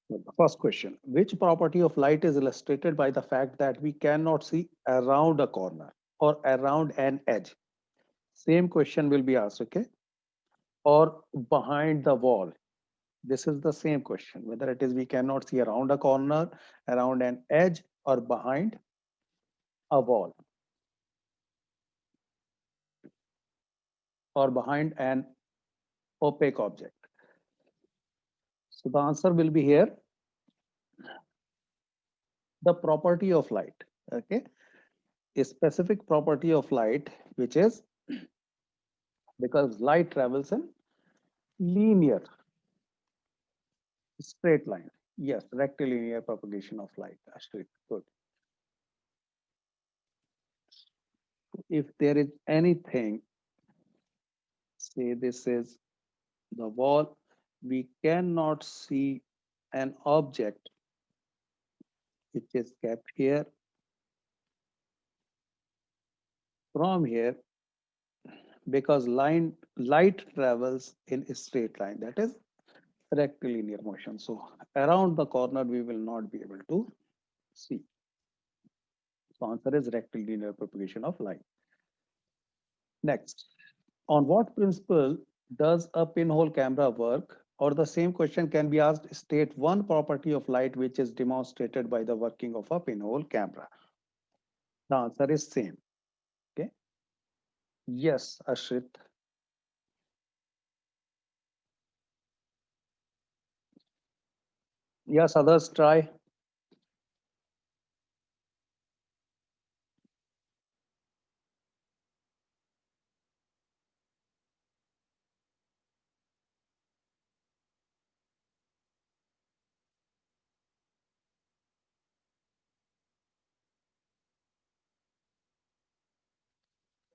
The first question, which property of light is illustrated by the fact that we cannot see around a corner or around an edge? Same question will be asked, okay? Or behind the wall. This is the same question, whether it is we cannot see around a corner, around an edge, or behind a wall, or behind an opaque object. So the answer will be here, the property of light, okay? A specific property of light, which is because light travels in linear, straight line. Yes, rectilinear propagation of light. Straight. Good. If there is anything, say this is the wall, we cannot see an object which is kept here from here because light travels in a straight line. That is rectilinear motion. So around the corner, we will not be able to see. So answer is rectilinear propagation of light. Next, on what principle does a pinhole camera work? Or the same question can be asked, state one property of light which is demonstrated by the working of a pinhole camera. The answer is same. Okay. Yes, Ashrit. Yes, others try.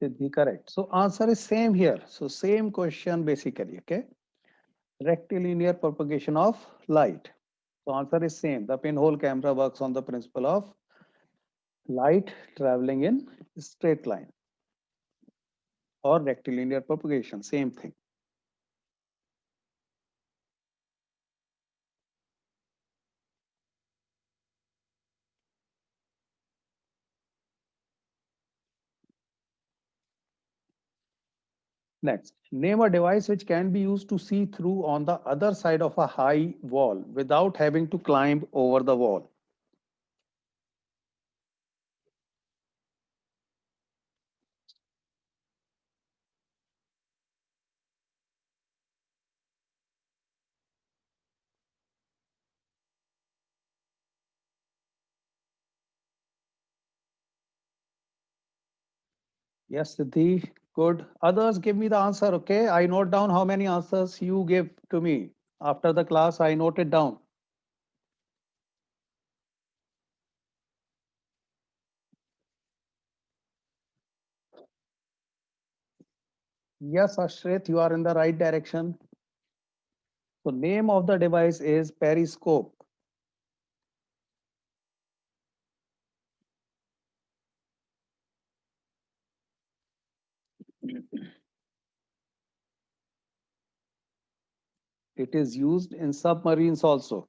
Siddhi, correct. So answer is same here. So same question basically. Okay. Rectilinear propagation of light. So answer is same. The pinhole camera works on the principle of light traveling in straight line or rectilinear propagation. Same thing. Next, name a device which can be used to see through on the other side of a high wall without having to climb over the wall. Yes, Siddhi, good. Others give me the answer, okay? I note down how many answers you give to me. After the class, I note it down. Yes, Ashrit, you are in the right direction. So name of the device is periscope. It is used in submarines also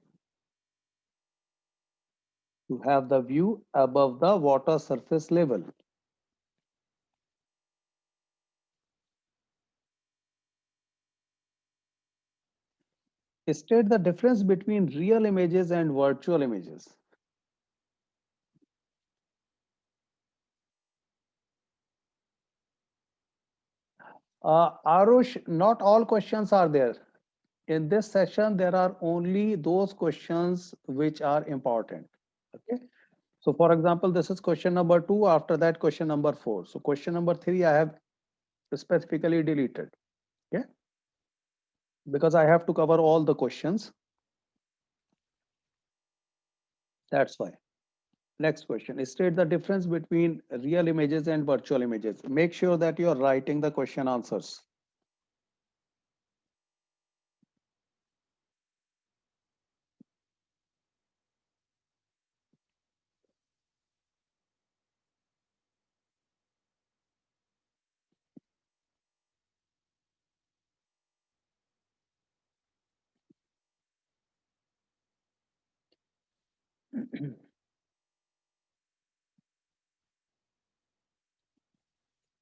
to have the view above the water surface level. State the difference between real images and virtual images. Arush, not all questions are there. In this session, there are only those questions which are important. Okay. So for example, this is question number 2. After that, question number 4. So question number 3, I have specifically deleted. Okay. Because I have to cover all the questions. That's why. Next question. State the difference between real images and virtual images. Make sure that you're writing the question answers.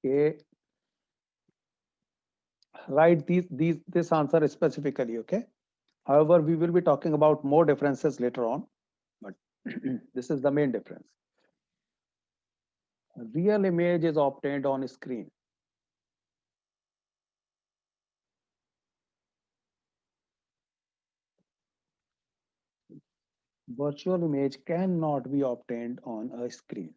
Okay, write these this answer specifically. Okay. However, we will be talking about more differences later on, but this is the main difference. Real image is obtained on screen. Virtual image cannot be obtained on a screen.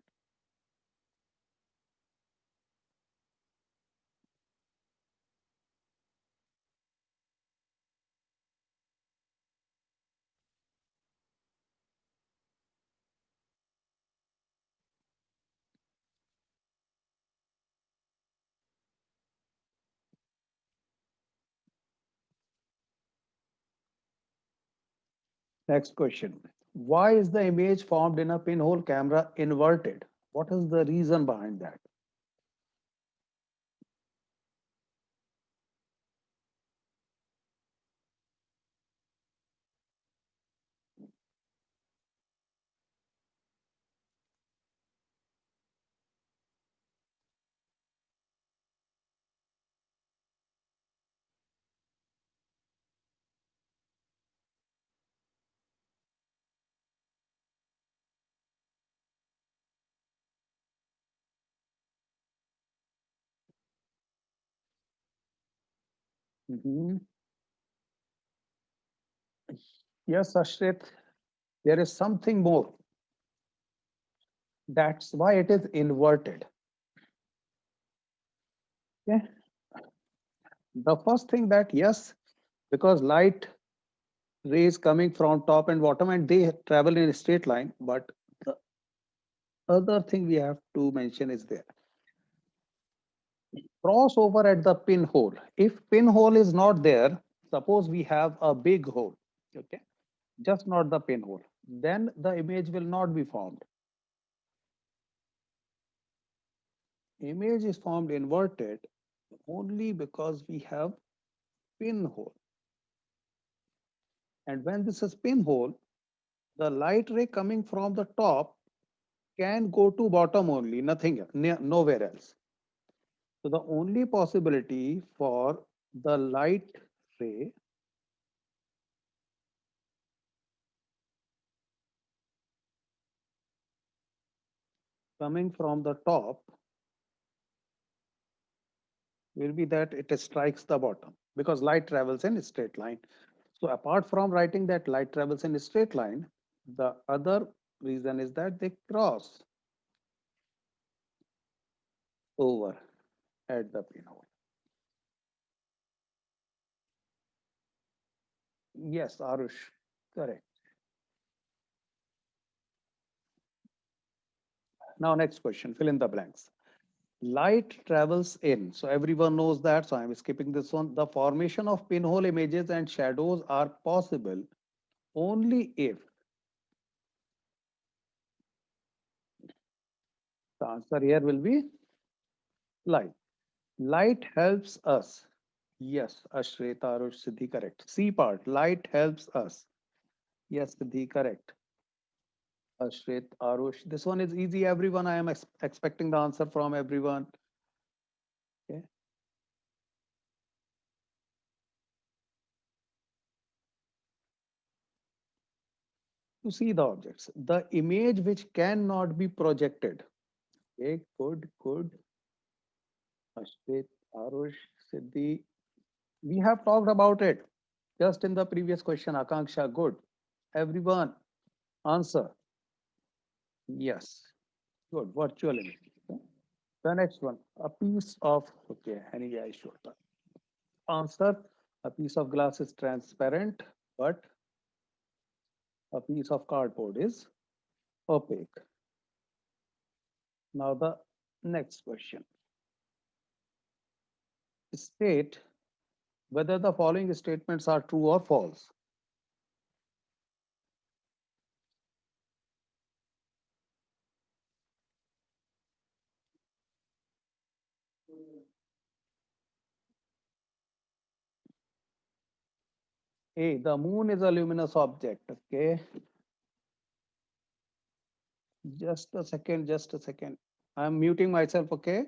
Next question. Why is the image formed in a pinhole camera inverted? What is the reason behind that? Mhm. Yes, Ashrit, there is something more. That's why it is inverted. Okay. The first thing that yes, because light rays coming from top and bottom and they travel in a straight line. But the other thing we have to mention is there crossover at the pinhole. If pinhole is not there, suppose we have a big hole, okay, just not the pinhole, then the image will not be formed. Image is formed inverted only because we have pinhole. And when this is pinhole, the light ray coming from the top can go to bottom only, nothing else, nowhere else. So the only possibility for the light ray coming from the top will be that it strikes the bottom because light travels in a straight line. So apart from writing that light travels in a straight line, the other reason is that they cross over at the pinhole. Yes, Arush, correct. Now next question, fill in the blanks. Light travels in. So everyone knows that. So I'm skipping this one. The formation of pinhole images and shadows are possible only if the answer here will be light. Light helps us. Yes, Ashret, Arush, Siddhi, correct. C part, light helps us. Yes, Siddhi, correct. Ashret, Arush. This one is easy, everyone. I am expecting the answer from everyone. Okay. To see the objects. The image which cannot be projected. Okay, good, good. Ashret, Arush, Siddhi. We have talked about it just in the previous question. Akanksha, good. Everyone, answer. Yes, good. Virtual image. Okay. The next one, a piece of, okay, anyway, I showed that. Answer, a piece of glass is transparent, but a piece of cardboard is opaque. Now the next question. State whether the following statements are true or false. A, the moon is a luminous object. Okay. Just a second, just a second. I'm muting myself, okay?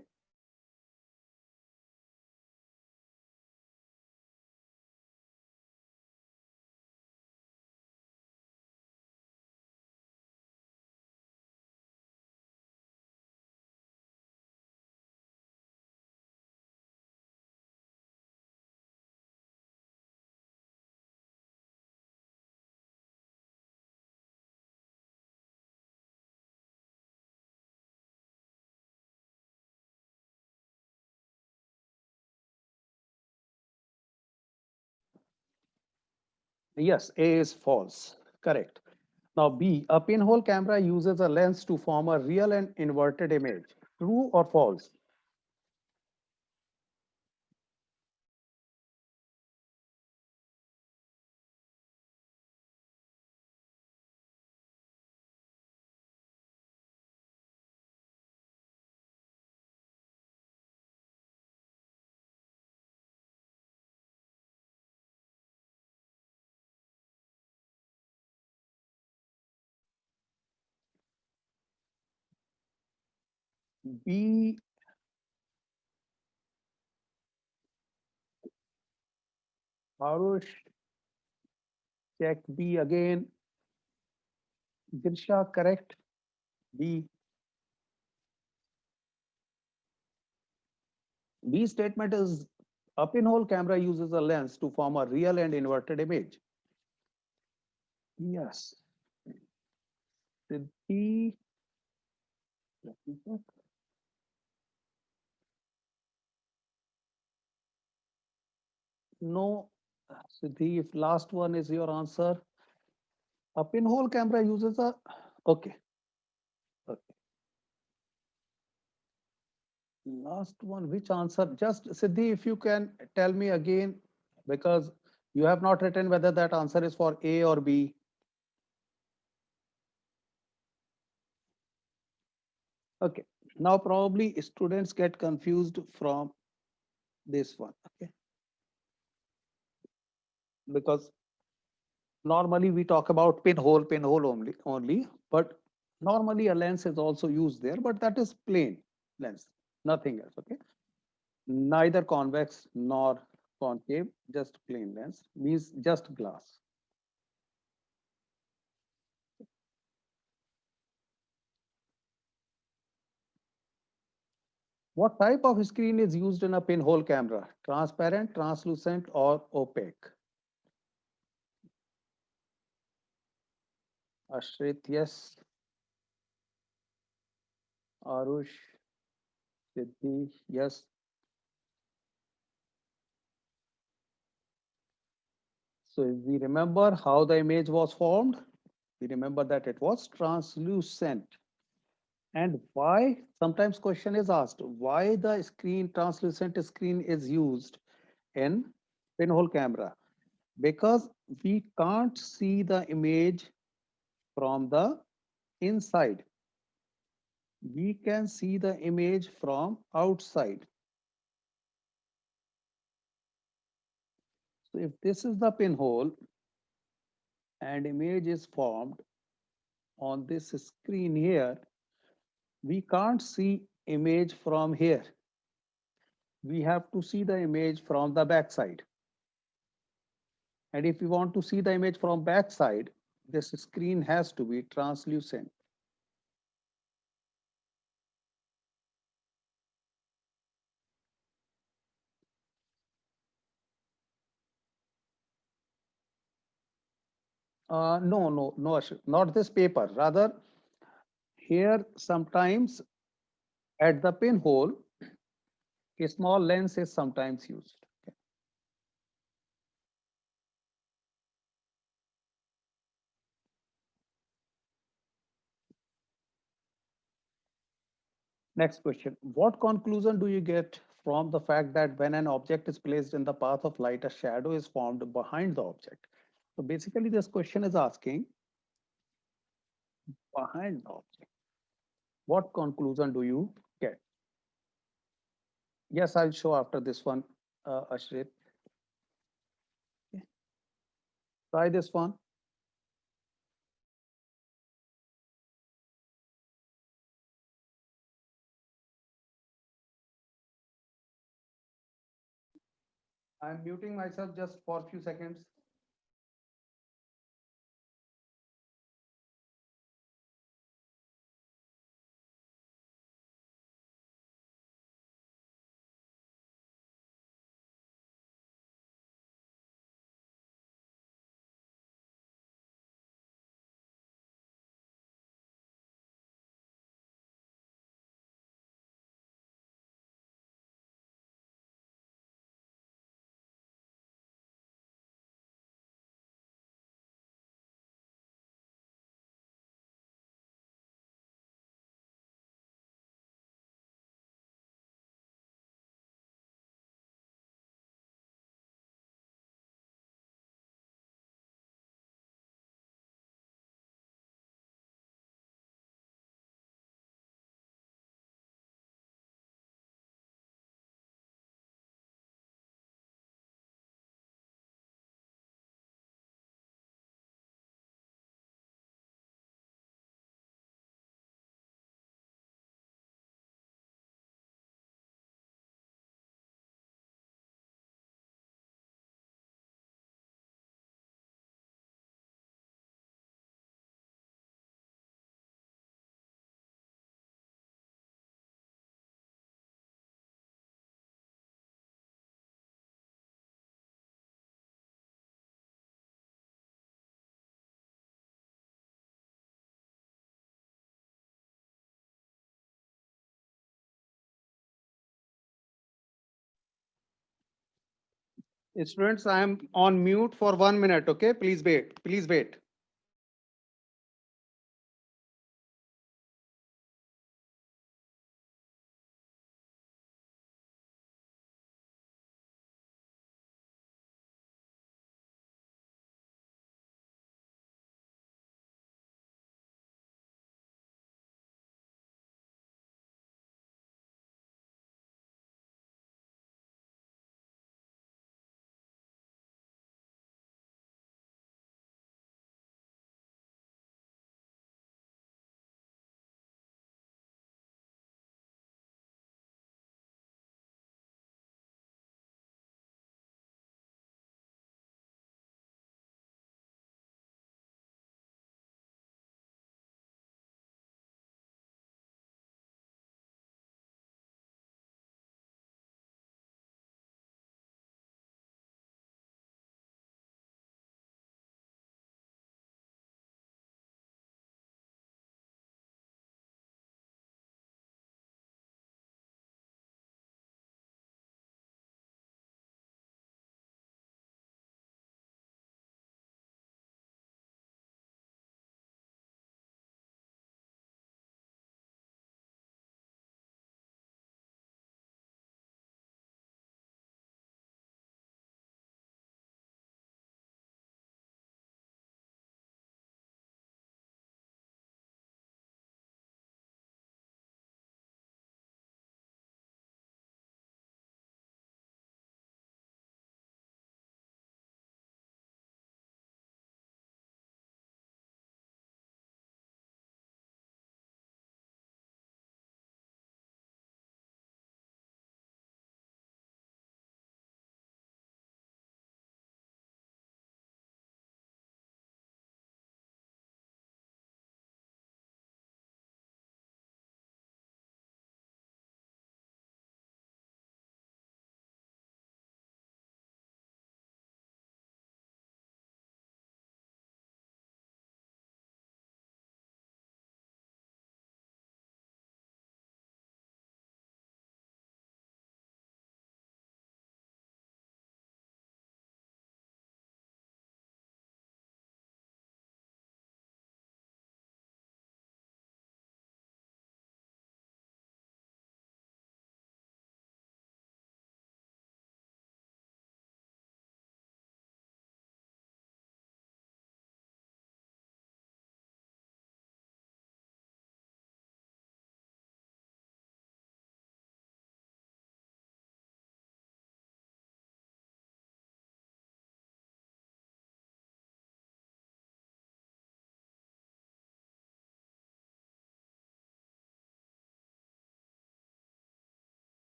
Yes, A is false. Correct. Now B, a pinhole camera uses a lens to form a real and inverted image. True or false? B, Arush, check B again. Dirsha, correct. B. B statement is a pinhole camera uses a lens to form a real and inverted image. Yes. Siddhi, let me check. No, Siddhi, if last one is your answer, a pinhole camera uses a. Okay. Okay. Last one, which answer? Just Siddhi, if you can tell me again, because you have not written whether that answer is for A or B. Okay. Now probably students get confused from this one. Okay. Because normally we talk about pinhole only, but normally a lens is also used there, but that is plain lens, nothing else. Okay. Neither convex nor concave, just plain lens means just glass. What type of screen is used in a pinhole camera? Transparent, translucent, or opaque? Ashrit, yes. Arush, Siddhi, yes. So if we remember how the image was formed, we remember that it was translucent. And why? Sometimes question is asked, why the screen, translucent screen is used in pinhole camera? Because we can't see the image from the inside. We can see the image from outside. So if this is the pinhole and image is formed on this screen here, we can't see image from here. We have to see the image from the backside. And if we want to see the image from backside, this screen has to be translucent. No, no, no, not this paper. Rather, here sometimes at the pinhole, a small lens is sometimes used. Okay. Next question. What conclusion do you get from the fact that when an object is placed in the path of light, a shadow is formed behind the object? So basically, this question is asking behind the object. What conclusion do you get? Yes, I'll show after this one, Ashrit. Okay. Try this one. I'm muting myself just for a few seconds. Students, I am on mute for 1 minute. Okay, please wait. Please wait.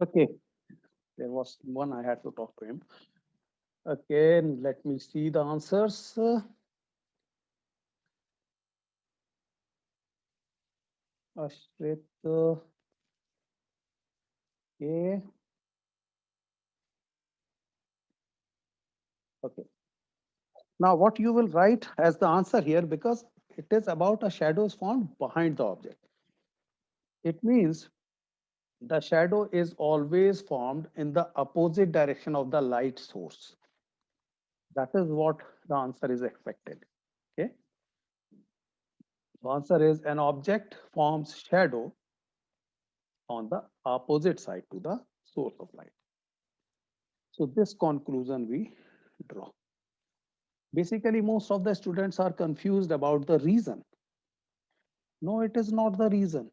Okay, there was one I had to talk to him. Okay, let me see the answers. Ashrit, okay, okay. Now, what you will write as the answer here, because it is about a shadows formed behind the object. It means the shadow is always formed in the opposite direction of the light source. That is what the answer is expected. Okay. The answer is an object forms shadow on the opposite side to the source of light. So this conclusion we draw. Basically, most of the students are confused about the reason. No, it is not the reason.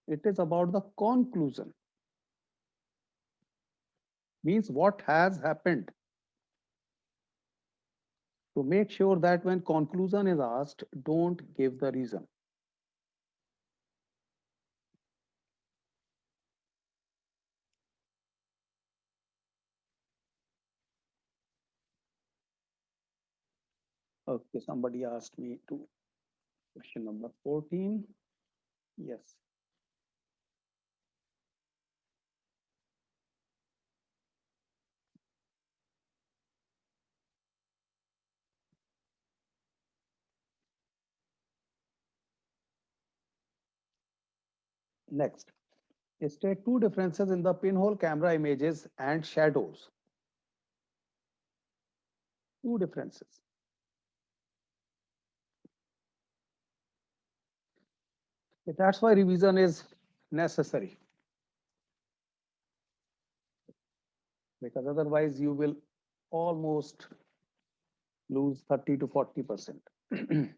It is about the conclusion. Means what has happened. To make sure that when conclusion is asked, don't give the reason. Okay, somebody asked me to question number 14. Yes. Next, state two differences in the pinhole camera images and shadows. Two differences. That's why revision is necessary, because otherwise you will almost lose 30 to 40%.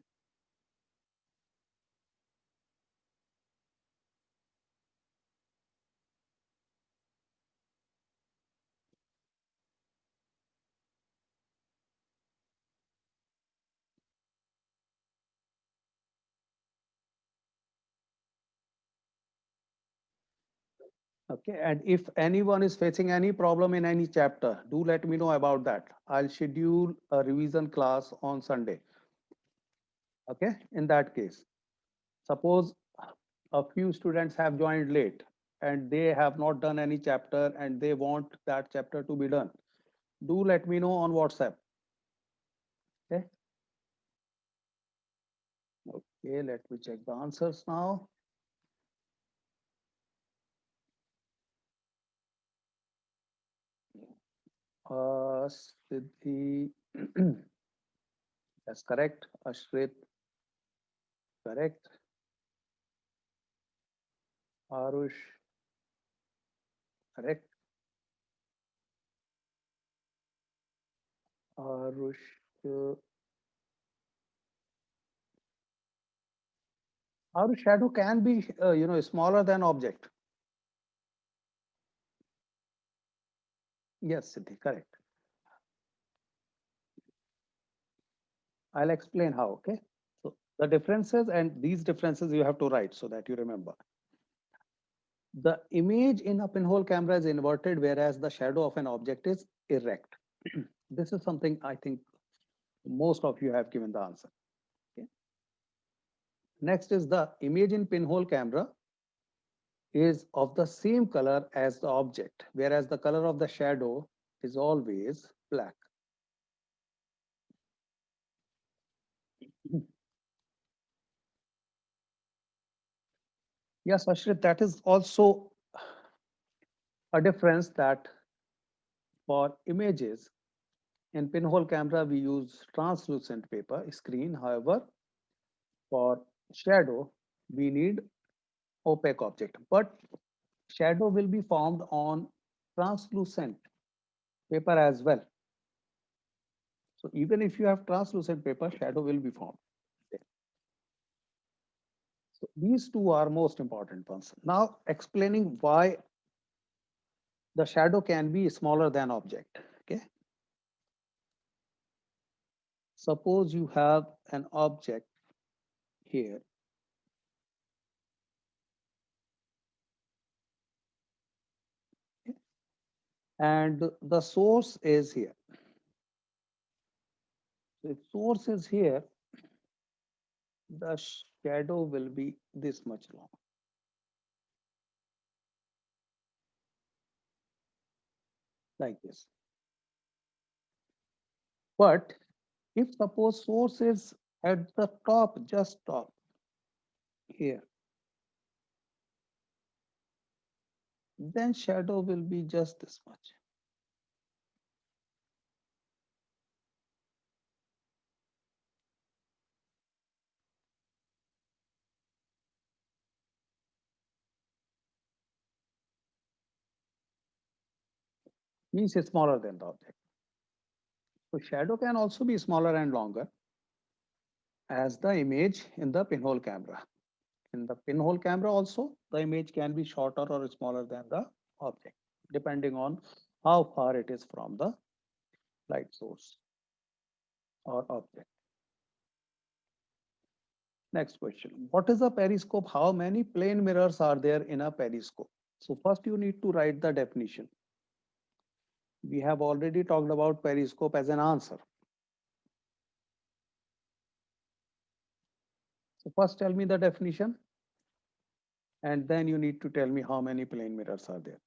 Okay, and if anyone is facing any problem in any chapter, do let me know about that. I'll schedule a revision class on Sunday. Okay, in that case, suppose a few students have joined late and they have not done any chapter and they want that chapter to be done. Do let me know on WhatsApp. Okay, okay, let me check the answers now. Siddhi, that's correct. Ashrit, correct. Arush, correct. Arush, Arush, shadow can be, smaller than object. Yes, Siddhi, correct. I'll explain how, okay? So the differences and these differences you have to write so that you remember. The image in a pinhole camera is inverted, whereas the shadow of an object is erect. This is something I think most of you have given the answer. Okay. Next is the image in pinhole camera is of the same color as the object, whereas the color of the shadow is always black. Yes, Ashrit, that is also a difference that for images in pinhole camera, we use translucent paper screen. However, for shadow, we need opaque object, but shadow will be formed on translucent paper as well. So even if you have translucent paper, shadow will be formed. So these two are most important ones. Now explaining why the shadow can be smaller than object. Okay. Suppose you have an object here. and the source is here. So if source is here, the shadow will be this much long. Like this. But if suppose source is at the top, just top here, then shadow will be just this much. Means it's smaller than the object. So shadow can also be smaller and longer as the image in the pinhole camera. In the pinhole camera also, the image can be shorter or smaller than the object, depending on how far it is from the light source or object. Next question. What is a periscope? How many plane mirrors are there in a periscope? So first you need to write the definition. We have already talked about periscope as an answer. So first tell me the definition, and then you need to tell me how many plane mirrors are there.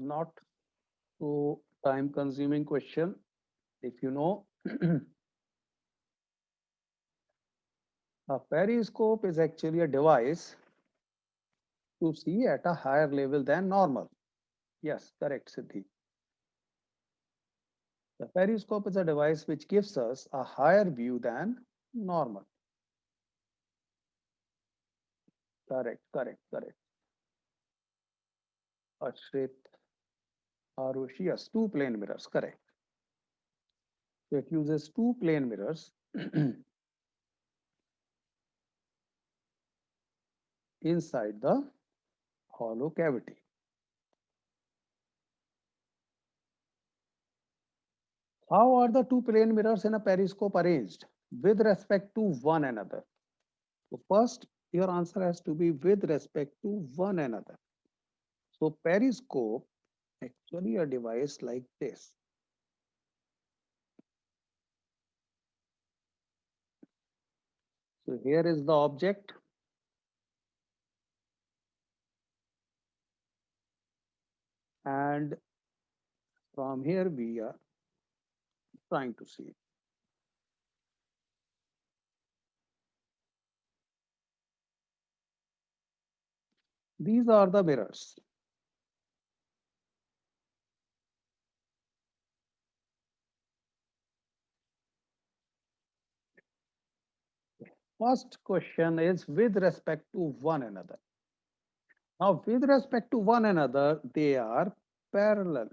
Not so time consuming question. If you know, a periscope is actually a device to see at a higher level than normal. Yes, correct, Siddhi. The periscope is a device which gives us a higher view than normal. Correct, correct, correct. Ashrit, Arushi, yes, two plane mirrors, correct. So it uses two plane mirrors inside the hollow cavity. How are the two plane mirrors in a periscope arranged with respect to one another? So first, your answer has to be with respect to one another. So periscope actually a device like this. So here is the object. And from here we are trying to see it. These are the mirrors. First question is with respect to one another. Now, with respect to one another, they are parallel.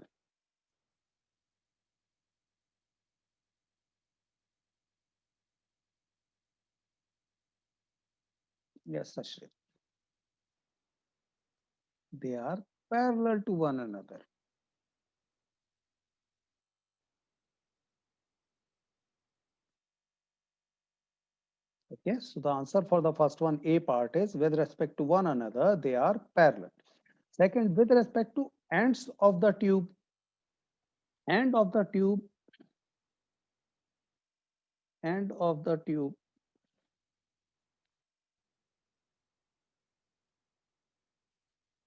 Yes, Ashrit. They are parallel to one another. Okay, so the answer for the first one, A part, is with respect to one another, they are parallel. Second, with respect to ends of the tube, end of the tube, end of the tube.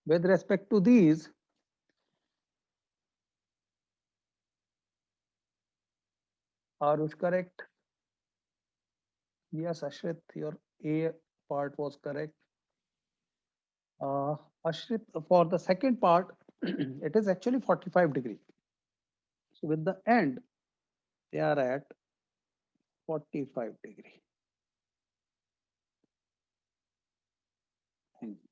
With respect to these, Arush, correct? Yes, Ashrit, your A part was correct. Ashrit, for the second part, it is actually 45 degree. So with the end, they are at 45 degree. Thank you.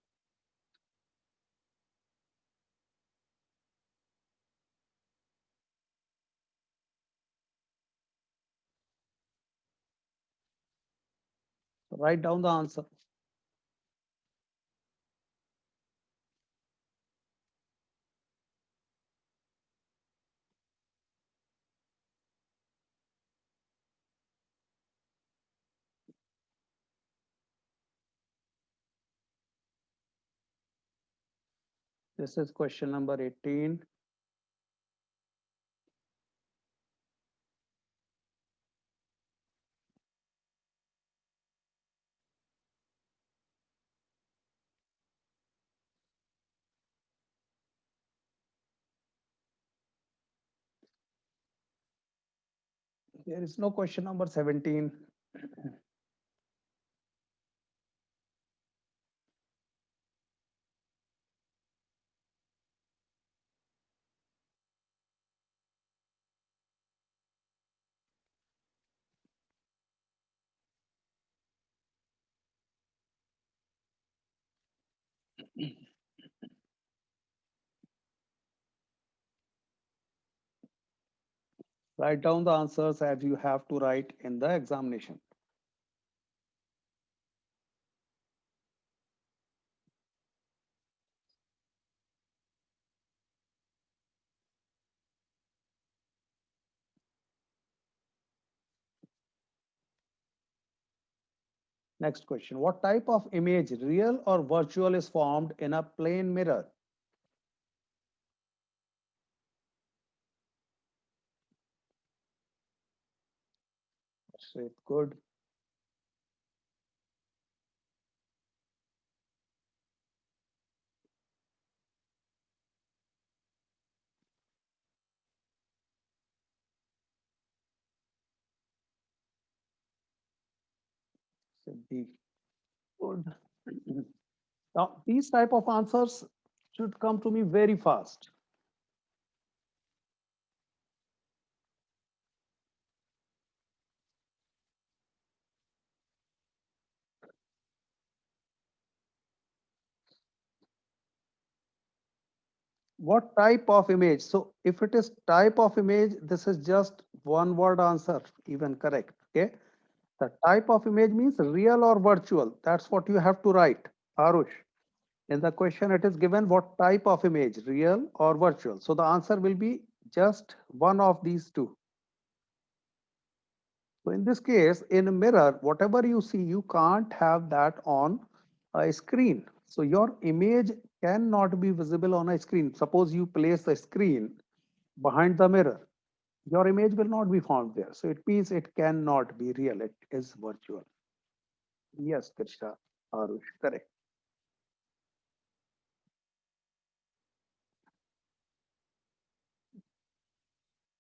Write down the answer. This is question number 18. There is no question number 17. Write down the answers as you have to write in the examination. Next question. What type of image, real or virtual, is formed in a plane mirror? Straight, good. Siddhi, good. Now, these type of answers should come to me very fast. What type of image? So if it is type of image, this is just one word answer, even correct. Okay. The type of image means real or virtual. That's what you have to write, Arush. In the question, it is given what type of image, real or virtual. So the answer will be just one of these two. So in this case, in a mirror, whatever you see, you can't have that on a screen. So your image cannot be visible on a screen. Suppose you place a screen behind the mirror, your image will not be found there. So it means it cannot be real. It is virtual. Yes, Krishna, Arush, correct.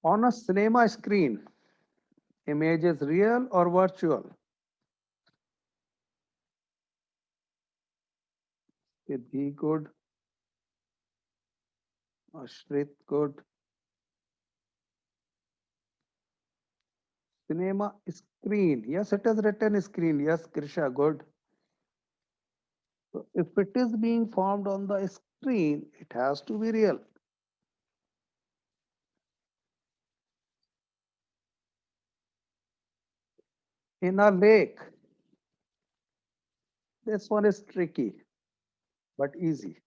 On a cinema screen, image is real or virtual? Siddhi, good. Ashrit, good. Cinema screen. Yes, it is written screen. Yes, Krisha, good. So if it is being formed on the screen, it has to be real. In a lake, this one is tricky, but easy.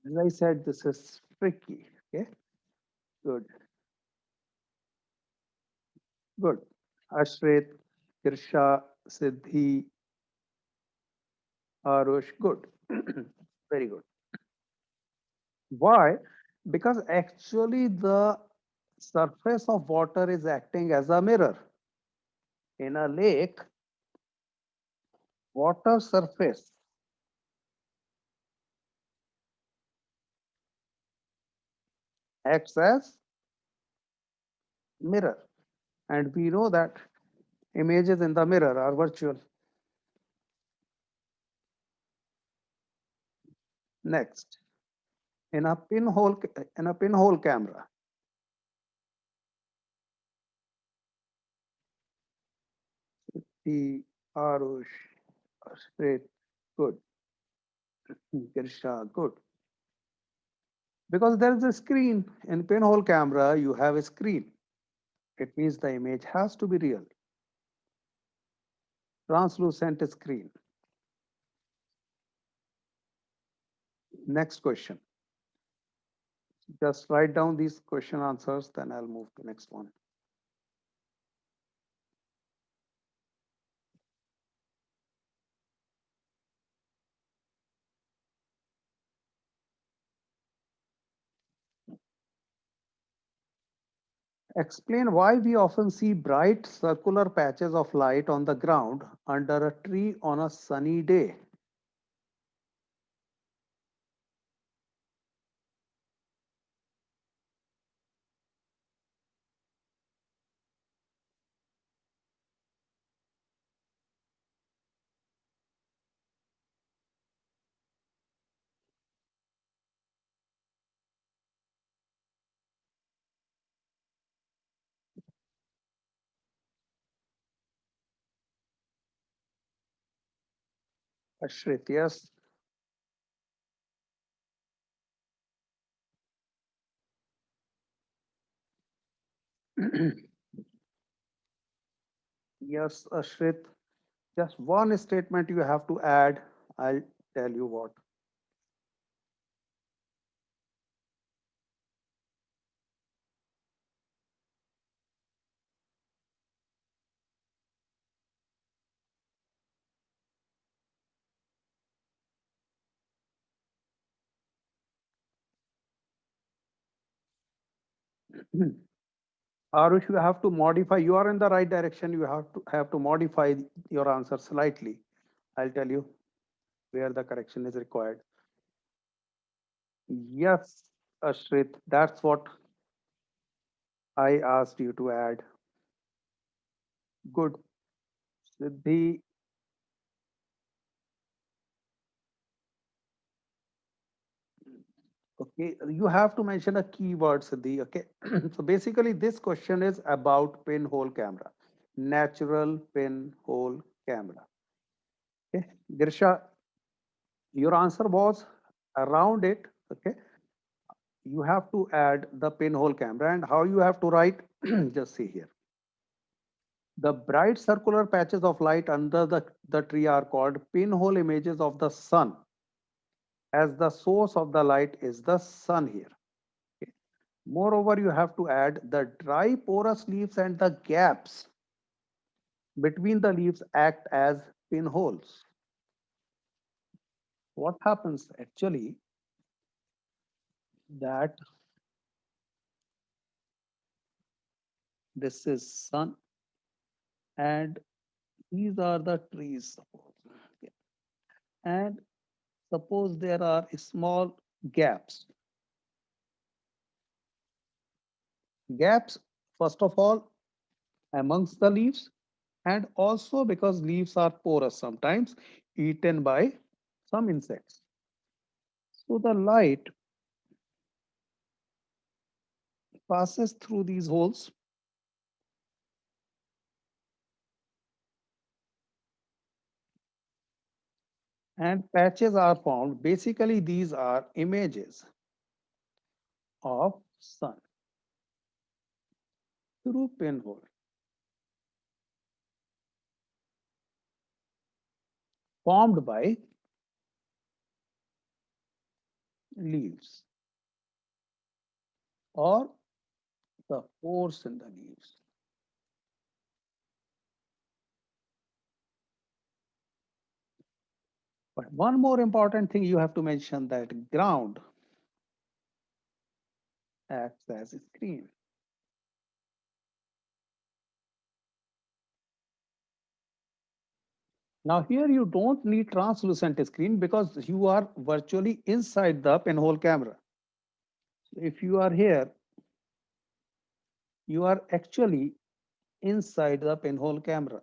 As I said, this is tricky. Okay, good, good. Ashrit, Kirsha, Siddhi, Arush, good. Very good. Why? Because actually the surface of water is acting as a mirror. In a lake, water surface acts as mirror. And we know that images in the mirror are virtual. Next, in a pinhole camera, the Arush, great, good. Kirsha, good. Because there is a screen in pinhole camera, you have a screen. It means the image has to be real. Translucent screen. Next question. Just write down these question answers, then I'll move to next one. Explain why we often see bright circular patches of light on the ground under a tree on a sunny day. Ashrit, yes. Yes, Ashrit. Just one statement you have to add. I'll tell you what. Arush, you have to modify. You are in the right direction. You have to modify your answer slightly. I'll tell you where the correction is required. Yes, Ashrit, that's what I asked you to add. Good. Siddhi, okay, you have to mention a keyword, Siddhi. Okay. So basically, this question is about pinhole camera, natural pinhole camera. Okay. Girsha, your answer was around it. Okay. You have to add the pinhole camera, and how you have to write, just see here. The bright circular patches of light under the tree are called pinhole images of the sun, as the source of the light is the sun here. Okay. Moreover, you have to add the dry porous leaves and the gaps between the leaves act as pinholes. What happens actually that this is sun and these are the trees, suppose. Okay. And suppose there are small gaps. Gaps, first of all, amongst the leaves, and also because leaves are porous sometimes, eaten by some insects. So the light passes through these holes and patches are formed. Basically, these are images of sun through pinhole formed by leaves or the pores in the leaves. But one more important thing you have to mention that ground acts as a screen. Now here you don't need translucent screen because you are virtually inside the pinhole camera. So if you are here, you are actually inside the pinhole camera.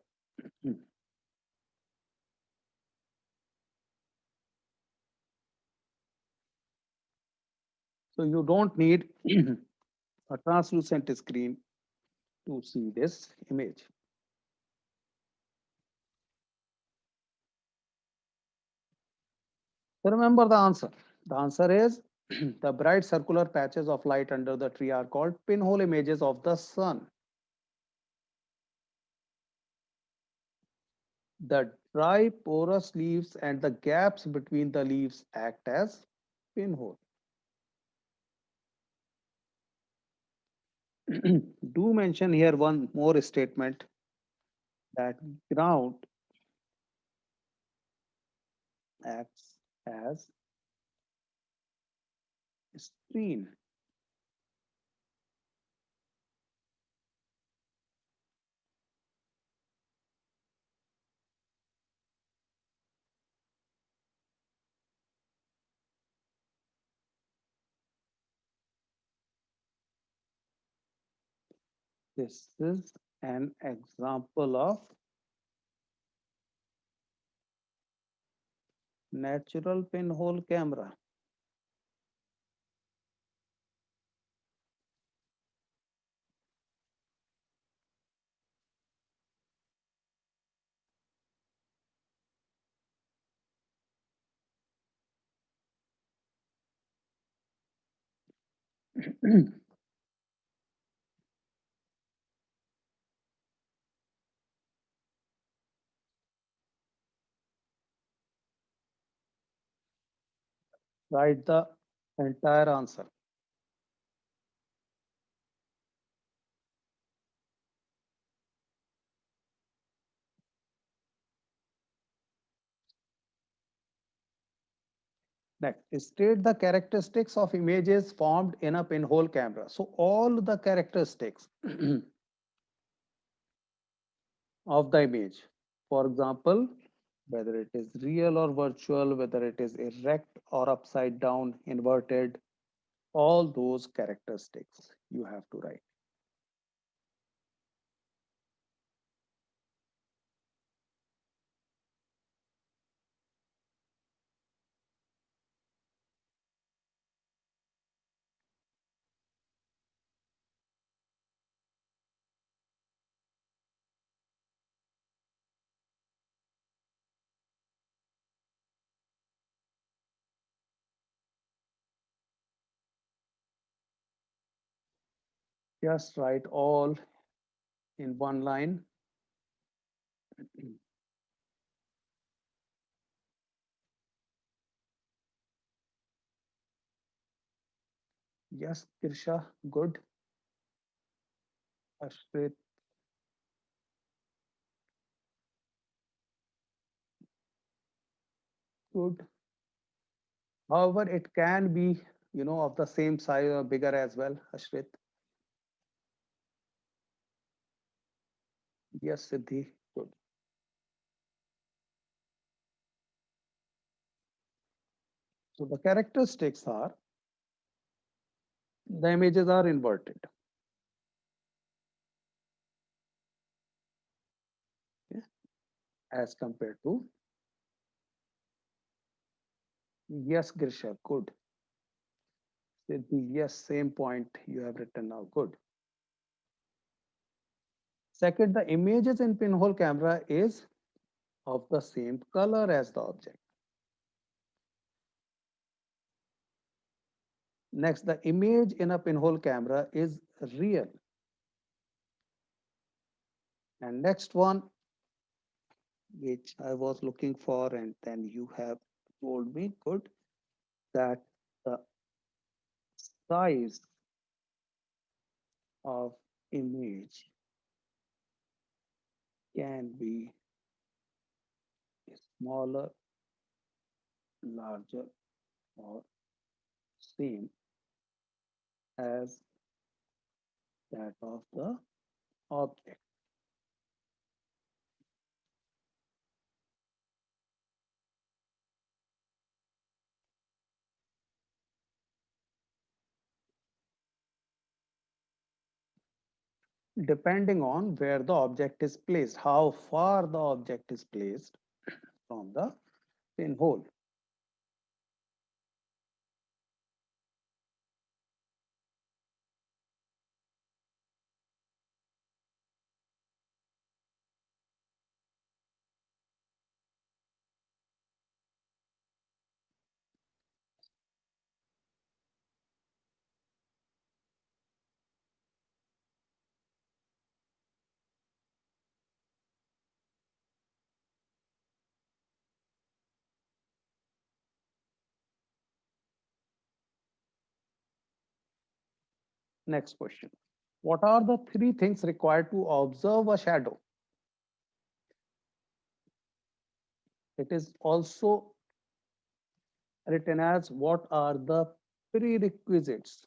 So you don't need a translucent screen to see this image. So remember the answer. The answer is the bright circular patches of light under the tree are called pinhole images of the sun. The dry porous leaves and the gaps between the leaves act as pinhole. Do mention here one more statement that ground acts as screen. This is an example of natural pinhole camera. Write the entire answer. Next, state the characteristics of images formed in a pinhole camera. So all the characteristics of the image. For example, whether it is real or virtual, whether it is erect or upside down, inverted, all those characteristics you have to write. Just write all in one line. Yes, Kirsha, good. Ashrit, good. However, it can be, of the same size or bigger as well, Ashrit. Yes, Siddhi, good. So the characteristics are the images are inverted, okay, as compared to, yes, Grisha, good. Siddhi, yes, same point you have written now, good. Second, the images in pinhole camera is of the same color as the object. Next, the image in a pinhole camera is real. And next one, which I was looking for, and then you have told me, good, that the size of image can be smaller, larger, or same as that of the object. Depending on where the object is placed, how far the object is placed from the pinhole. Next question. What are the three things required to observe a shadow? It is also written as what are the prerequisites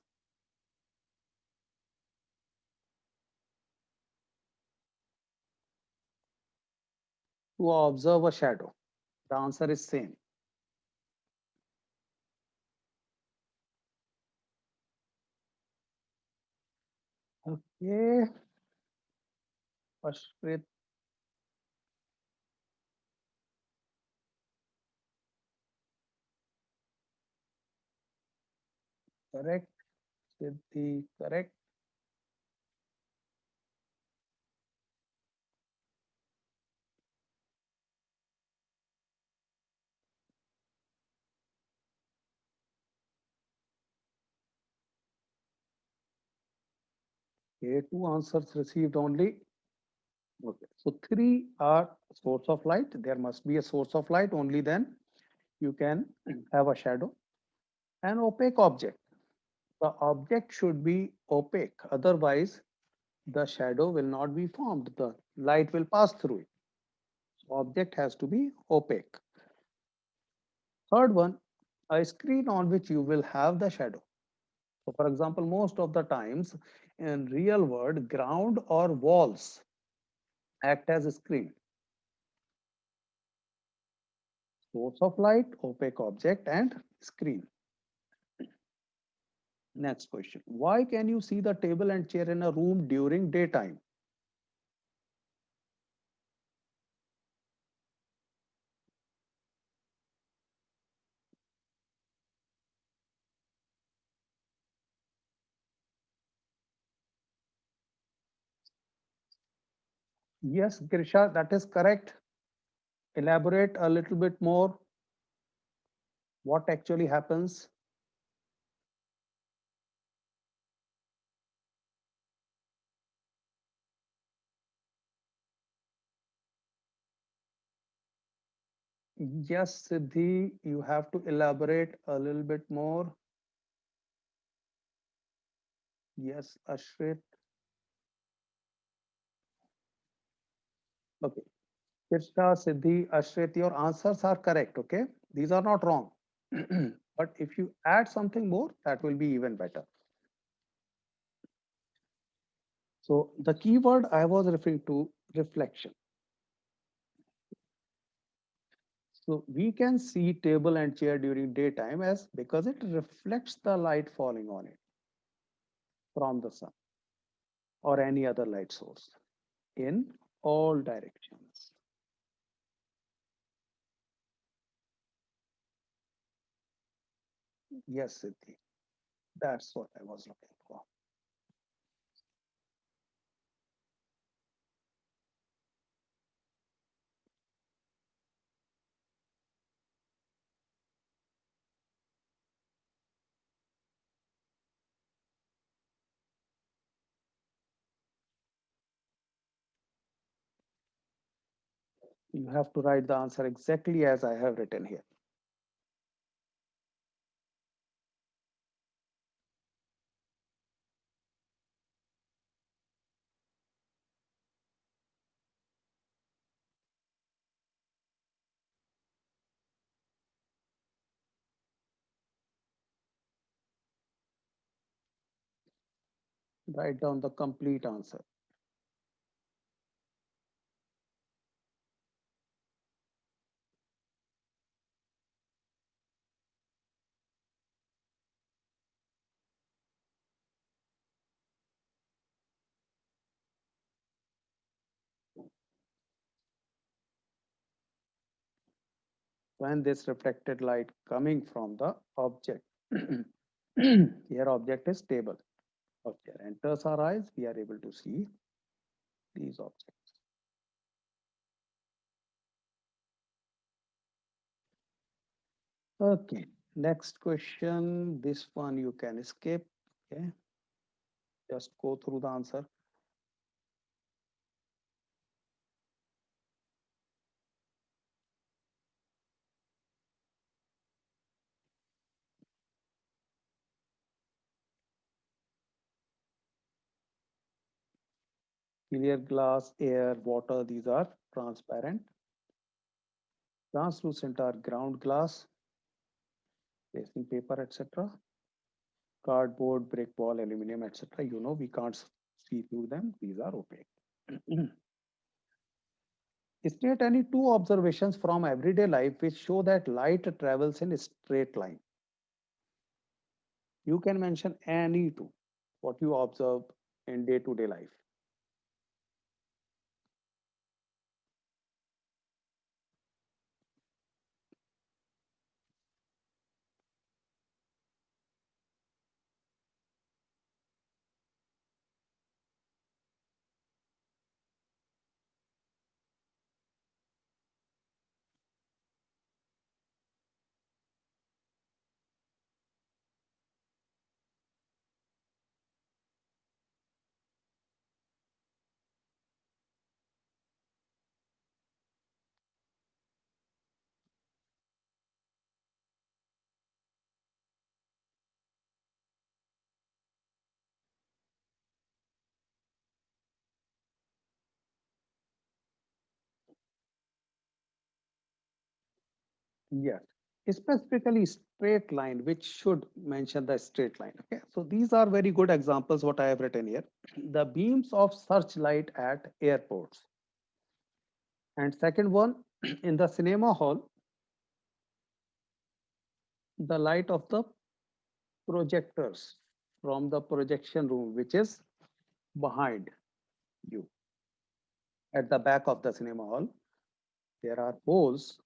to observe a shadow? The answer is same. Okay, Ashrit, correct. Siddhi, correct. Okay, two answers received only. Okay, so three are source of light. There must be a source of light. Only then you can have a shadow. An opaque object. The object should be opaque. Otherwise, the shadow will not be formed. The light will pass through it. So object has to be opaque. Third one, a screen on which you will have the shadow. So for example, most of the times in real world, ground or walls act as a screen. Source of light, opaque object, and screen. Next question. Why can you see the table and chair in a room during daytime? Yes, Grisha, that is correct. Elaborate a little bit more. What actually happens? Yes, Siddhi, you have to elaborate a little bit more. Yes, Ashrit. Okay. Krishna, Siddhi, Ashrit, your answers are correct. Okay. These are not wrong. But if you add something more, that will be even better. So the keyword I was referring to reflection. So we can see table and chair during daytime as because it reflects the light falling on it from the sun or any other light source in all directions. Yes, Siddhi, that's what I was looking for. You have to write the answer exactly as I have written here. Write down the complete answer. When this reflected light coming from the object, here object is table. Okay, enters our eyes, we are able to see these objects. Okay, next question. This one you can skip. Okay, just go through the answer. Clear glass, air, water, these are transparent. Translucent are ground glass, tracing paper, etc. Cardboard, brick wall, aluminum, etc. You know, we can't see through them. These are opaque. State any two observations from everyday life which show that light travels in a straight line. You can mention any two, what you observe in day-to-day life. Yes, specifically straight line, which should mention the straight line. Okay, so these are very good examples what I have written here. The beams of searchlight at airports. And second one, in the cinema hall, the light of the projectors from the projection room, which is behind you. At the back of the cinema hall, there are holes.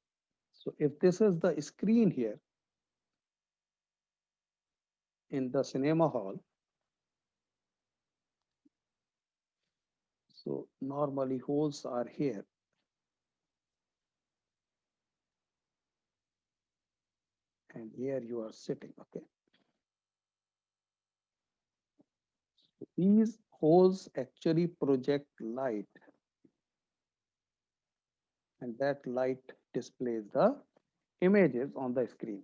So if this is the screen here in the cinema hall, so normally holes are here. And here you are sitting, okay? These holes actually project light, and that light displays the images on the screen.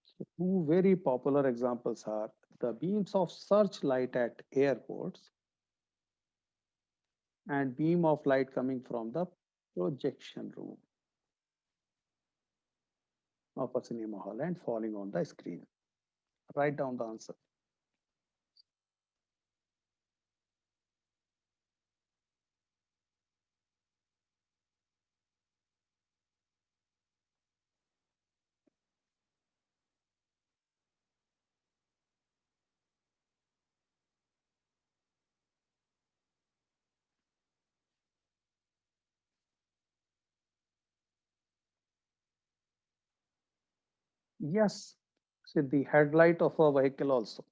So two very popular examples are the beams of searchlight at airports and beam of light coming from the projection room of a cinema hall and falling on the screen. Write down the answer. Yes, see the headlight of a vehicle also.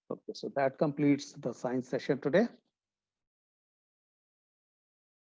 Okay, so that completes the science session today.